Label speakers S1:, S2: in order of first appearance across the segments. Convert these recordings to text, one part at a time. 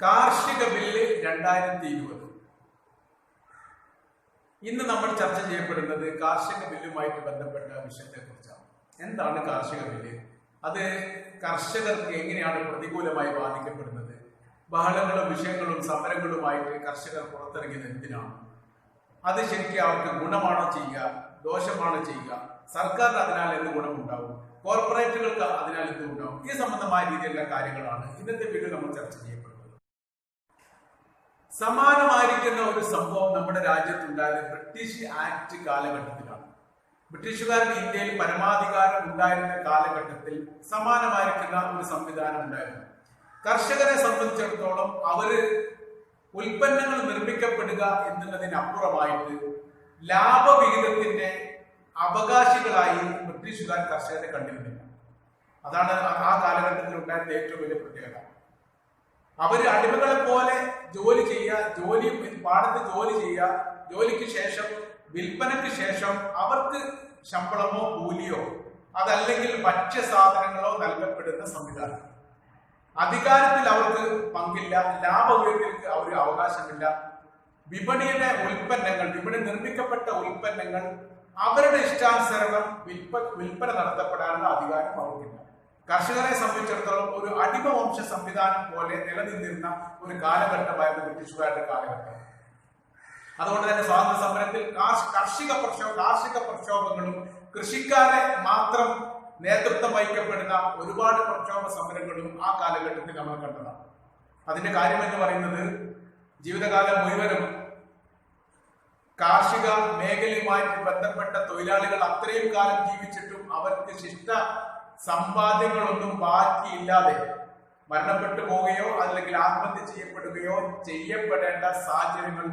S1: കാർഷിക ബില്ല് 2020. ഇന്ന് നമ്മൾ ചർച്ച ചെയ്യപ്പെടുന്നത് കാർഷിക ബില്ലുമായിട്ട് ബന്ധപ്പെട്ട വിഷയത്തെക്കുറിച്ചാണ്. എന്താണ് കാർഷിക ബില്ല്? അത് കർഷകർക്ക് എങ്ങനെയാണ് പ്രതികൂലമായി ബാധിക്കപ്പെടുന്നത്? ബഹളങ്ങളും വിഷയങ്ങളും സമരങ്ങളുമായിട്ട് കർഷകർ പുറത്തിറങ്ങിയത് എന്തിനാണ്? അത് ശരിക്കും അവർക്ക് ഗുണമാണോ ചെയ്യുക, ദോഷമാണോ ചെയ്യുക? സർക്കാരിന് അതിനാൽ എന്ത് ഗുണമുണ്ടാവും? കോർപ്പറേറ്റുകൾക്ക് അതിനാൽ എന്ത് ഉണ്ടാവും? ഈ സംബന്ധമായ രീതിയിലുള്ള കാര്യങ്ങളാണ് ഇന്നത്തെ വീഡിയോ നമ്മൾ ചർച്ച ചെയ്യപ്പെടുന്നത്. സമാനമായിരിക്കുന്ന ഒരു സംഭവം നമ്മുടെ രാജ്യത്തുണ്ടായത് ബ്രിട്ടീഷ് ആക്ട് കാലഘട്ടത്തിലാണ്. ബ്രിട്ടീഷുകാർക്ക് ഇന്ത്യയിൽ പരമാധികാരം ഉണ്ടായിരുന്ന കാലഘട്ടത്തിൽ സമാനമായിരിക്കുന്ന ഒരു സംവിധാനം ഉണ്ടായിരുന്നു. കർഷകരെ സംബന്ധിച്ചിടത്തോളം അവര് ഉൽപ്പന്നങ്ങൾ നിർമ്മിക്കപ്പെടുക എന്നുള്ളതിനപ്പുറമായിട്ട് ലാഭവിഹിതത്തിന്റെ അവകാശികളായി ബ്രിട്ടീഷുകാർ കർഷകരെ കണ്ടിരുന്നില്ല. അതാണ് ആ കാലഘട്ടത്തിൽ ഉണ്ടായിരുന്ന ഏറ്റവും വലിയ പ്രത്യേകത. അവര് അടിമകളെ പോലെ ജോലി ചെയ്യുക, പാടത്ത് ജോലി ചെയ്യുക, ജോലിക്ക് ശേഷം വിൽപ്പനയ്ക്ക് ശേഷം അവർക്ക് ശമ്പളമോ കൂലിയോ അതല്ലെങ്കിൽ ഭക്ഷ്യസാധനങ്ങളോ നൽകപ്പെടുന്ന സംവിധാനം. അധികാരത്തിൽ അവർക്ക് പങ്കില്ല, ലാഭവിഹിതത്തിൽ അവർക്ക് അവകാശമില്ല. വിപണിയിലെ ഉൽപ്പന്നങ്ങൾ, വിപണി നിർമ്മിക്കപ്പെട്ട ഉൽപ്പന്നങ്ങൾ അവരുടെ ഇഷ്ടാനുസരണം വിൽപ്പന നടത്തപ്പെടാനുള്ള അധികാരം അവർക്കില്ല. കർഷകരെ സംബന്ധിച്ചിടത്തോളം ഒരു അടിമവംശ സംവിധാനം പോലെ നിലനിന്നിരുന്ന ഒരു കാലഘട്ടമായിരുന്നു ബ്രിട്ടീഷുകാരുടെ കാലഘട്ടം. അതുകൊണ്ട് തന്നെ സ്വാതന്ത്ര്യ സമരത്തിൽ കാർഷിക പ്രക്ഷോഭങ്ങളും കൃഷിക്കാരെ മാത്രം നേതൃത്വം വഹിക്കപ്പെടുന്ന ഒരുപാട് പ്രക്ഷോഭ സമരങ്ങളും ആ കാലഘട്ടത്തിൽ നമ്മൾ കണ്ടതാണ്. അതിന്റെ കാര്യമെന്ന് പറയുന്നത് ജീവിതകാലം മുഴുവനും കാർഷിക മേഖലയുമായിട്ട് ബന്ധപ്പെട്ട തൊഴിലാളികൾ അത്രയും കാലം ജീവിച്ചിട്ടും അവർക്ക് ശിഷ്ട സമ്പാദ്യങ്ങളൊന്നും ബാക്കിയില്ലാതെ മരണപ്പെട്ടു പോവുകയോ അല്ലെങ്കിൽ ആത്മഹത്യ ചെയ്യപ്പെടുകയോ ചെയ്യപ്പെടേണ്ട സാഹചര്യങ്ങൾ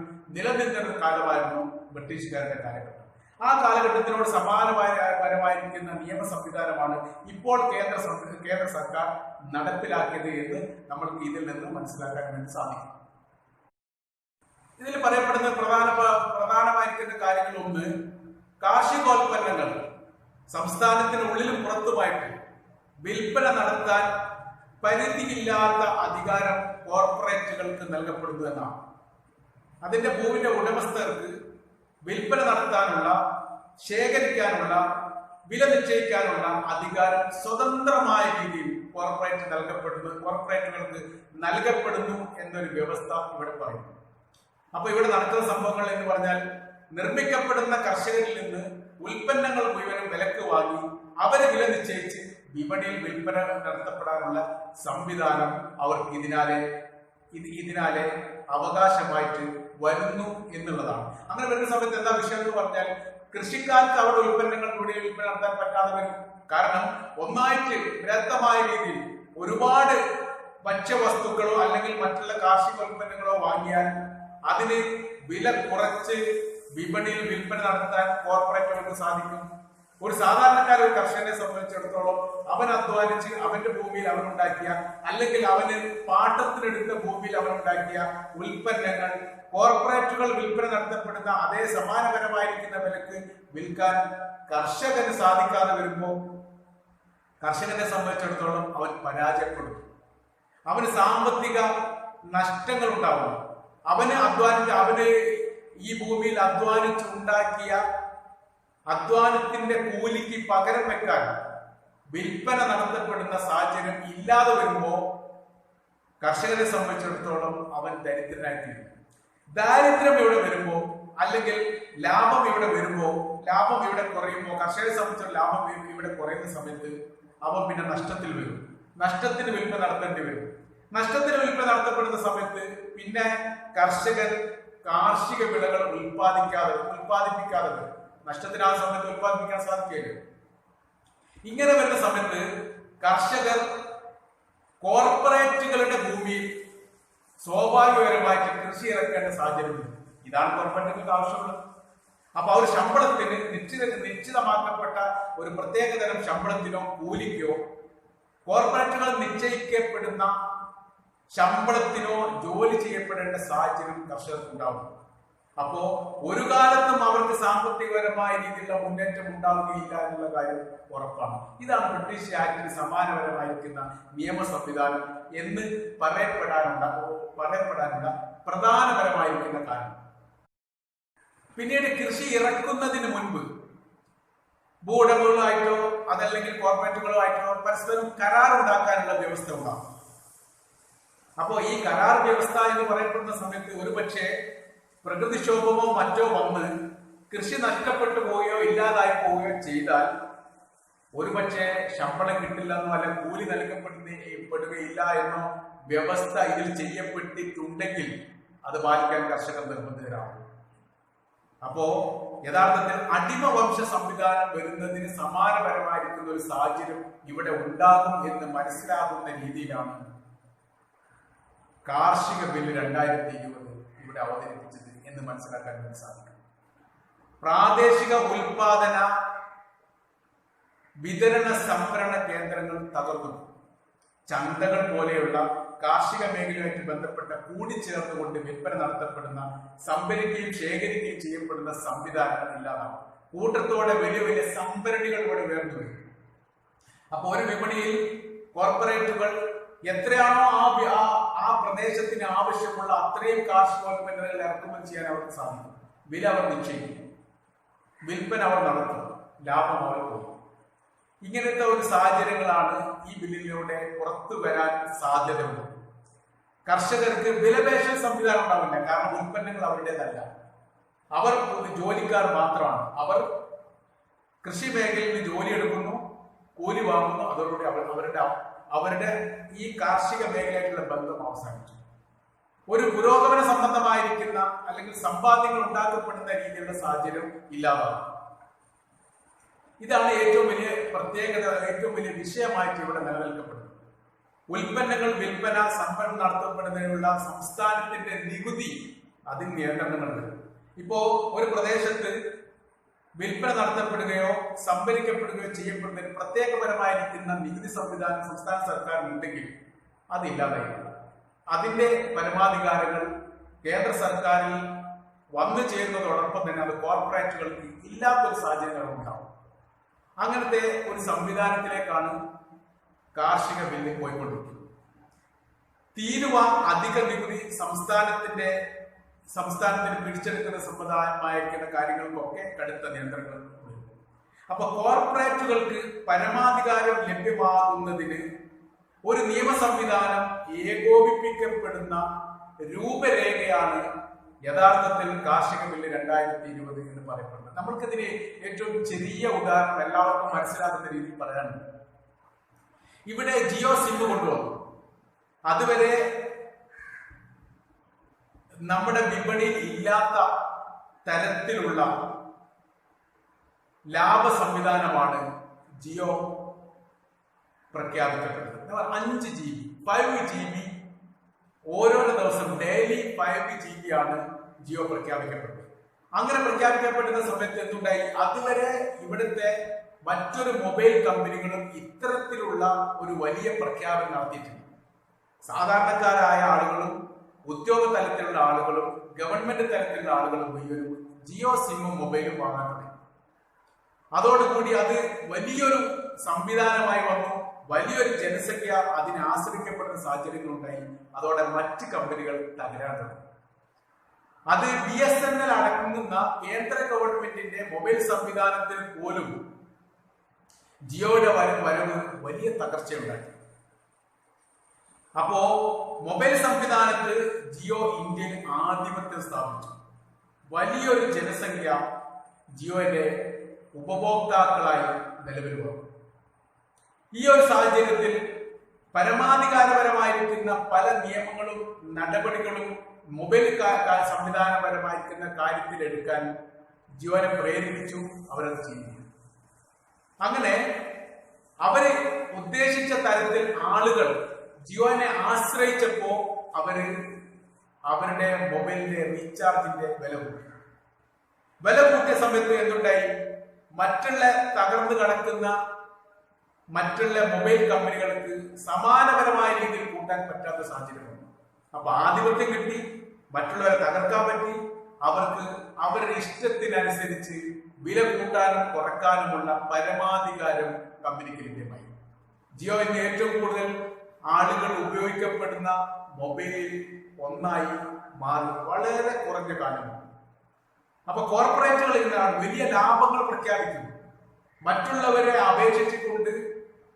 S1: കാലമായിരുന്നു ബ്രിട്ടീഷുകാരുടെ കാലഘട്ടം. ആ കാലഘട്ടത്തിനോട് സമാനപരമായിരിക്കുന്ന നിയമ സംവിധാനമാണ് ഇപ്പോൾ കേന്ദ്ര സർക്കാർ നടപ്പിലാക്കിയത് എന്ന് നമ്മൾക്ക് ഇതിൽ നിന്ന് മനസ്സിലാക്കാൻ വേണ്ടി സാധിക്കും. ഇതിൽ പറയപ്പെടുന്ന പ്രധാനമായിരിക്കുന്ന കാര്യങ്ങൾ ഒന്ന്, കാർഷികോൽപ്പന്നങ്ങൾ സംസ്ഥാനത്തിനുള്ളിലും പുറത്തുമായിട്ട് വിൽപ്പന നടത്താൻ പരിധിയില്ലാത്ത അധികാരം കോർപ്പറേറ്റുകൾക്ക് നൽകപ്പെടുന്നു എന്നാണ്. അതിന്റെ ഭൂമിന്റെ ഉടമസ്ഥർക്ക് വിൽപ്പന നടത്താനുള്ള, ശേഖരിക്കാനുള്ള, വില നിശ്ചയിക്കാനുള്ള അധികാരം സ്വതന്ത്രമായ രീതിയിൽ കോർപ്പറേറ്റുകൾക്ക് നൽകപ്പെടുന്നു എന്നൊരു വ്യവസ്ഥ ഇവിടെ പറയുന്നു. അപ്പൊ ഇവിടെ നടക്കുന്ന സംഭവങ്ങൾ എന്ന് പറഞ്ഞാൽ, നിർമ്മിക്കപ്പെടുന്ന കർഷകരിൽ നിന്ന് ഉൽപ്പന്നങ്ങൾ മുഴുവനും വിലക്ക് വാങ്ങി അവര് വില നിശ്ചയിച്ച് വിപണിയിൽ വിൽപ്പന നടത്തപ്പെടാനുള്ള സംവിധാനം അവർക്ക് ഇതിനാലെ അവകാശമായിട്ട് വരുന്നു എന്നുള്ളതാണ്. അങ്ങനെ വരുന്ന സമയത്ത് എന്താ വിഷയം എന്ന് പറഞ്ഞാൽ, കൃഷിക്കാർക്ക് അവരുടെ ഉൽപ്പന്നങ്ങൾ ഇവിടെ വിൽപ്പന നടത്താൻ പറ്റാതെ വരും. കാരണം ഒന്നായിട്ട് ബൃഹത്തമായ രീതിയിൽ ഒരുപാട് ഭക്ഷ്യവസ്തുക്കളോ അല്ലെങ്കിൽ മറ്റുള്ള കാർഷിക ഉൽപ്പന്നങ്ങളോ വാങ്ങിയാൽ അതിന് വില കുറച്ച് വിപണിയിൽ വിൽപ്പന നടത്താൻ കോർപ്പറേറ്റുകൾക്ക് സാധിക്കും. ഒരു സാധാരണക്കാര ഒരു കർഷകനെ സംബന്ധിച്ചിടത്തോളം അവൻ അധ്വാനിച്ച് അവന്റെ ഭൂമിയിൽ അവനുണ്ടാക്കിയ അല്ലെങ്കിൽ അവന് പാട്ടത്തിനെടുത്ത ഭൂമിയിൽ അവനുണ്ടാക്കിയ ഉൽപ്പന്നങ്ങൾ കോർപ്പറേറ്റുകൾ വിൽപ്പന നടത്തപ്പെടുന്ന അതേ സമാനപരമായിരിക്കുന്ന വിലക്ക് വിൽക്കാൻ കർഷകന് സാധിക്കാതെ വരുമ്പോൾ കർഷകനെ സംബന്ധിച്ചിടത്തോളം അവൻ പരാജയപ്പെടും. അവന് സാമ്പത്തിക നഷ്ടങ്ങൾ ഉണ്ടാവും. അവന് ഈ ഭൂമിയിൽ അധ്വാനിച്ചുണ്ടാക്കിയ അധ്വാനത്തിന്റെ കൂലിക്ക് പകരം വെക്കാൻ വിൽപ്പന നടത്തപ്പെടുന്ന സാഹചര്യം ഇല്ലാതെ വരുമ്പോൾ കർഷകരെ സംബന്ധിച്ചിടത്തോളം അവൻ ദരിദ്രനായിത്തീരും. ദാരിദ്ര്യം ഇവിടെ വരുമ്പോൾ അല്ലെങ്കിൽ ലാഭം ഇവിടെ കുറയുമ്പോൾ, കർഷകരെ സംബന്ധിച്ച ലാഭം ഇവിടെ കുറയുന്ന സമയത്ത് അവൻ പിന്നെ നഷ്ടത്തിൽ വരും. നഷ്ടത്തിന് വിൽപ്പന നടത്തേണ്ടി വരും. നഷ്ടത്തിന് വിൽപ്പന നടത്തപ്പെടുന്ന സമയത്ത് പിന്നെ കർഷകർ കാർഷിക വിളകൾ ഉൽപ്പാദിപ്പിക്കാതെ വരും. നഷ്ടത്തിന് ആ സമയത്ത് ഉൽപ്പാദിപ്പിക്കാൻ സാധിക്കില്ല. ഇങ്ങനെ വരുന്ന സമയത്ത് കർഷകർ കോർപ്പറേറ്റുകളുടെ ഭൂമിയിൽ സ്വാഭാവികപരമായിട്ട് കൃഷി ഇറക്കേണ്ട സാഹചര്യമുണ്ട്. ഇതാണ് കോർപ്പറേറ്റുകൾക്ക് ആവശ്യമുള്ളത്. അപ്പൊ അവർ ശമ്പളത്തിന് നിശ്ചിതമാക്കപ്പെട്ട ഒരു പ്രത്യേകതരം ശമ്പളത്തിനോ കൂലിക്കോ കോർപ്പറേറ്റുകൾ നിശ്ചയിക്കപ്പെടുന്ന ശമ്പളത്തിനോ ജോലി ചെയ്യപ്പെടേണ്ട സാഹചര്യം കർഷകർക്ക് ഉണ്ടാവും. അപ്പോ ഒരു കാലത്തും അവർക്ക് സാമ്പത്തികപരമായ രീതിയിലുള്ള മുന്നേറ്റം ഉണ്ടാവുകയില്ല എന്നുള്ള കാര്യം ഉറപ്പാണ്. ഇതാണ് ബ്രിട്ടീഷ് ആക്ടിന് സമാനപരമായിരിക്കുന്ന നിയമ സംവിധാനം എന്ന് പറയപ്പെടാനുള്ള പ്രധാനപരമായിരിക്കുന്ന കാരണം. പിന്നീട് കൃഷി ഇറക്കുന്നതിന് മുൻപ് ഭൂവുടമകളുമായിട്ടോ അതല്ലെങ്കിൽ കോർപ്പറേറ്റുകളുമായിട്ടോ പരസ്പരം കരാർ ഉണ്ടാക്കാനുള്ള വ്യവസ്ഥ ഉണ്ടാകും. അപ്പോ ഈ കരാർ വ്യവസ്ഥ എന്ന് പറയപ്പെടുന്ന സമയത്ത് ഒരുപക്ഷെ പ്രകൃതിക്ഷോഭമോ മറ്റോ വന്ന് കൃഷി നഷ്ടപ്പെട്ടു പോവുകയോ ഇല്ലാതായി പോവുകയോ ചെയ്താൽ ഒരുപക്ഷെ ശമ്പളം കിട്ടില്ലെന്നോ അല്ല കൂലി നൽകപ്പെടുകയില്ല എന്നോ വ്യവസ്ഥ ഇതിൽ ചെയ്യപ്പെട്ടിട്ടുണ്ടെങ്കിൽ അത് പാലിക്കാൻ കർഷകർ നിർബന്ധിതരാകും. അപ്പോ യഥാർത്ഥത്തിൽ അടിമവംശ സംവിധാനം വരുന്നതിന് സമാനപരമായിരിക്കുന്ന ഒരു സാഹചര്യം ഇവിടെ ഉണ്ടാകും എന്ന് മനസ്സിലാകുന്ന രീതിയിലാണ് കാർഷിക ബില്ല് 2020 ഇവിടെ അവതരിപ്പിച്ചത് എന്ന് മനസ്സിലാക്കാൻ വേണ്ടി സാധിക്കും. പ്രാദേശിക ഉൽപാദന വിതരണ സംഭരണ കേന്ദ്രങ്ങൾ തകർന്നു. ചന്തകൾ പോലെയുള്ള കാർഷിക മേഖലയുമായിട്ട് ബന്ധപ്പെട്ട കൂടിച്ചേർന്നുകൊണ്ട് വിൽപ്പന നടത്തപ്പെടുന്ന സംഭരിക്കുകയും ശേഖരിക്കുകയും ചെയ്യപ്പെടുന്ന സംവിധാനങ്ങൾ ഇല്ലാതാവും. കൂട്ടത്തോടെ വലിയ വലിയ സംഭരണികൾ ഇവിടെ ഉയർന്നു വരും. അപ്പൊ ഒരു വിപണിയിൽ കോർപ്പറേറ്റുകൾ എത്രയാണോ ആ പ്രദേശത്തിന് ആവശ്യമുള്ള അത്രയും കാർഷികോൽപ്പന്നങ്ങൾ ഇറക്കുമതി ചെയ്യാൻ അവർക്ക് സാധിക്കും. വില അവർ നിശ്ചയിക്കും, വിൽപ്പന അവർ നടത്തും, ലാഭം അവർ പോകും. ഇങ്ങനത്തെ ഒരു സാഹചര്യങ്ങളാണ് ഈ ബില്ലിലൂടെ പുറത്തു വരാൻ സാധ്യതയുള്ളത്. കർഷകർക്ക് വിലപേശൽ സംവിധാനം ഉണ്ടാവില്ല. കാരണം ഉൽപ്പന്നങ്ങൾ അവരുടേതല്ല, അവർ ജോലിക്കാർ മാത്രമാണ്. അവർ കൃഷി മേഖലയിൽ നിന്ന് ജോലി എടുക്കുന്നു, കൂലി വാങ്ങുന്നു. അതോടുകൂടി അവരുടെ ഈ കാർഷിക മേഖലയായിട്ടുള്ള ബന്ധം അവസാനിച്ചു. ഒരു പുരോഗമന സംബന്ധമായിരിക്കുന്ന അല്ലെങ്കിൽ സമ്പാദ്യങ്ങൾ ഉണ്ടാക്കപ്പെടുന്ന രീതിയിലുള്ള സാഹചര്യം ഇല്ലാതാകും. ഇതാണ് ഏറ്റവും വലിയ പ്രത്യേകത, ഏറ്റവും വലിയ വിഷയമായിട്ട് ഇവിടെ നിലനിൽക്കപ്പെടുന്നത്. ഉൽപ്പന്നങ്ങൾ വിൽപ്പന സംഭരണം നടത്തപ്പെടുന്നതിനുള്ള സംസ്ഥാനത്തിന്റെ നികുതി, അതിന് നിയന്ത്രണങ്ങളുണ്ട്. ഇപ്പോ ഒരു പ്രദേശത്ത് വിൽപ്പന നടത്തപ്പെടുകയോ സംഭരിക്കപ്പെടുകയോ ചെയ്യപ്പെടുന്നതിന് പ്രത്യേകപരമായിരിക്കുന്ന നികുതി സംവിധാനം സംസ്ഥാന സർക്കാരിനുണ്ടെങ്കിൽ അതില്ലാതായില്ല. അതിന്റെ പരമാധികാരങ്ങൾ കേന്ദ്ര സർക്കാരിൽ വന്നു ചേരുന്നതോടൊപ്പം തന്നെ അത് കോർപ്പറേറ്റുകൾക്ക് ഇല്ലാത്തൊരു സാഹചര്യം ഉണ്ടാവും. അങ്ങനത്തെ ഒരു സംവിധാനത്തിലേക്കാണ് കാർഷിക ബില്ല് പോയിക്കൊണ്ടിരിക്കുന്നത്. തീരുവ അധിക നികുതി സംസ്ഥാനത്തിന് പിടിച്ചെടുക്കുന്ന സമ്പ്രദായമായിരിക്കുന്ന കാര്യങ്ങൾക്കൊക്കെ കടുത്ത നിയന്ത്രണങ്ങൾ ഉണ്ട്. അപ്പൊ കോർപ്പറേറ്റുകൾക്ക് പരമാധികാരം ലഭ്യമാകുന്നതിന് ഒരു നിയമ സംവിധാനം ഏകോപിപ്പിക്കപ്പെടുന്ന രൂപരേഖയാണ് യഥാർത്ഥത്തിൽ കാർഷിക ബില്ല് 2020 എന്ന് പറയപ്പെടുന്നത്. നമ്മൾക്കിതിന് ഏറ്റവും ചെറിയ ഉദാഹരണം എല്ലാവർക്കും മനസ്സിലാകുന്ന രീതിയിൽ പറയാനുണ്ട്. ഇവിടെ ജിയോ സിം കൊണ്ടുവന്നു. അതുവരെ നമ്മുടെ വിപണിയിൽ ഇല്ലാത്ത തരത്തിലുള്ള ലാഭ സംവിധാനമാണ് ജിയോ പ്രഖ്യാപിക്കപ്പെട്ടത്. 5 GB 5 GB ഓരോ ദിവസം ഡെയിലി 5 GB ആണ് ജിയോ പ്രഖ്യാപിക്കപ്പെട്ടത്. അങ്ങനെ പ്രഖ്യാപിക്കപ്പെടുന്ന സമയത്ത് എന്തുണ്ടായി? അതുവരെ ഇവിടുത്തെ മറ്റൊരു മൊബൈൽ കമ്പനികളും ഇത്തരത്തിലുള്ള ഒരു വലിയ പ്രഖ്യാപനം നടത്തിയിട്ടുണ്ട്. സാധാരണക്കാരായ ആളുകളും ഉദ്യോഗ തലത്തിലുള്ള ആളുകളും ഗവൺമെന്റ് തലത്തിലുള്ള ആളുകളും ഈ ഒരു ജിയോ സിമ്മും മൊബൈലും വാങ്ങാൻ തുടങ്ങി. അതോടുകൂടി അത് വലിയൊരു സംവിധാനമായി വന്നു. വലിയൊരു ജനസംഖ്യ അതിനെ ആശ്രയിക്കപ്പെടുന്ന സാഹചര്യങ്ങളുണ്ടായി. അതോടെ മറ്റ് കമ്പനികൾ തകരാൻ തുടങ്ങി. അത് BSNL അടങ്ങുന്ന കേന്ദ്ര ഗവൺമെന്റിന്റെ മൊബൈൽ സംവിധാനത്തിൽ പോലും ജിയോയുടെ വരവ് വലിയ തകർച്ചയുണ്ടാക്കി. അപ്പോ മൊബൈൽ സംവിധാനത്ത് ജിയോ ഇന്ത്യയിൽ ആധിപത്യം സ്ഥാപിച്ചു. വലിയൊരു ജനസംഖ്യ ജിയോയുടെ ഉപഭോക്താക്കളായി നിലവിൽ വന്നു. ഈ ഒരു സാഹചര്യത്തിൽ പരമാധികാരപരമായിരിക്കുന്ന പല നിയമങ്ങളും നടപടികളും മൊബൈൽ സംവിധാനപരമായിരിക്കുന്ന കാര്യത്തിൽ എടുക്കാൻ ജിയോനെ പ്രേരിപ്പിച്ചു. അവരത് ചെയ്തു. അങ്ങനെ അവര് ഉദ്ദേശിച്ച തരത്തിൽ ആളുകൾ ജിയോനെ ആശ്രയിച്ചപ്പോ അവരുടെ മൊബൈലിന്റെ റീചാർജിന്റെ വില കൂട്ടിയ സമയത്ത് എന്തുണ്ടായി? മറ്റുള്ള തകർന്നു കിടക്കുന്ന മറ്റുള്ള മൊബൈൽ കമ്പനികൾക്ക് സമാനപരമായ രീതിയിൽ കൂട്ടാൻ പറ്റാത്ത സാഹചര്യമാണ്. അപ്പൊ ആധിപത്യം കിട്ടി, മറ്റുള്ളവരെ തകർക്കാൻ പറ്റി. അവർക്ക് അവരുടെ ഇഷ്ടത്തിനനുസരിച്ച് വില കൂട്ടാനും കുറക്കാനുമുള്ള പരമാധികാരം കമ്പനിക്ക് ലഭ്യമായി. ജിയോ ഇന്ന് ഏറ്റവും കൂടുതൽ ആളുകൾ ഉപയോഗിക്കപ്പെടുന്ന മൊബൈലിൽ ഒന്നായി മാറി വളരെ കുറഞ്ഞ കാലമാണ്. അപ്പൊ കോർപ്പറേറ്റുകൾ ഇന്നാണ് വലിയ ലാഭങ്ങൾ പ്രഖ്യാപിക്കുന്നു, മറ്റുള്ളവരെ അപേക്ഷിച്ചുകൊണ്ട്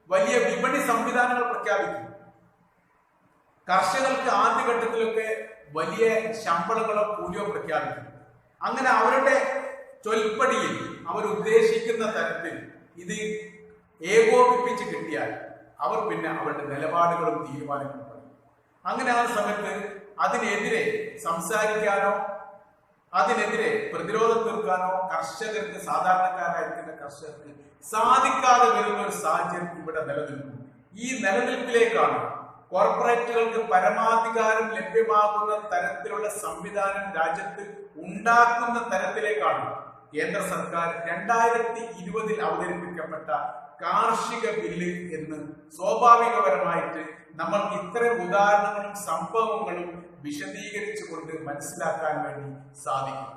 S1: വലിയ വിപണി സംവിധാനങ്ങൾ പ്രഖ്യാപിക്കുന്നു. കർഷകർക്ക് ആദ്യഘട്ടത്തിലൊക്കെ വലിയ ശമ്പളങ്ങളോ കൂലിയോ പ്രഖ്യാപിക്കുന്നു. അങ്ങനെ അവരുടെ ചൊൽപ്പടിയിൽ അവർ ഉദ്ദേശിക്കുന്ന തരത്തിൽ ഇത് ഏകോപിപ്പിച്ച് കിട്ടിയാൽ അവർ പിന്നെ അവരുടെ നിലപാടുകളും തീരുമാനങ്ങളും പറയും. അങ്ങനെ ആ സമയത്ത് അതിനെതിരെ സംസാരിക്കാനോ അതിനെതിരെ പ്രതിരോധം തീർക്കാനോ കർഷകർക്ക്, സാധാരണക്കാരായിരിക്കുന്ന കർഷകർക്ക് സാധിക്കാതെ വരുന്ന ഒരു സാഹചര്യം ഇവിടെ നിലനിൽക്കുന്നു. ഈ നിലനിൽപ്പിലേക്കാണ് കോർപ്പറേറ്റുകൾക്ക് പരമാധികാരം ലഭ്യമാകുന്ന തരത്തിലുള്ള സംവിധാനം രാജ്യത്ത് ഉണ്ടാക്കുന്ന തരത്തിലേക്കാണ് കേന്ദ്ര സർക്കാർ 2020 അവതരിപ്പിക്കപ്പെട്ട കാർഷിക ബില്ല് എന്ന് സ്വാഭാവികപരമായിട്ട് നമ്മൾക്ക് ഇത്തരം ഉദാഹരണങ്ങളും സംഭവങ്ങളും വിശദീകരിച്ചുകൊണ്ട് മനസ്സിലാക്കാൻ വേണ്ടി സാധിക്കും.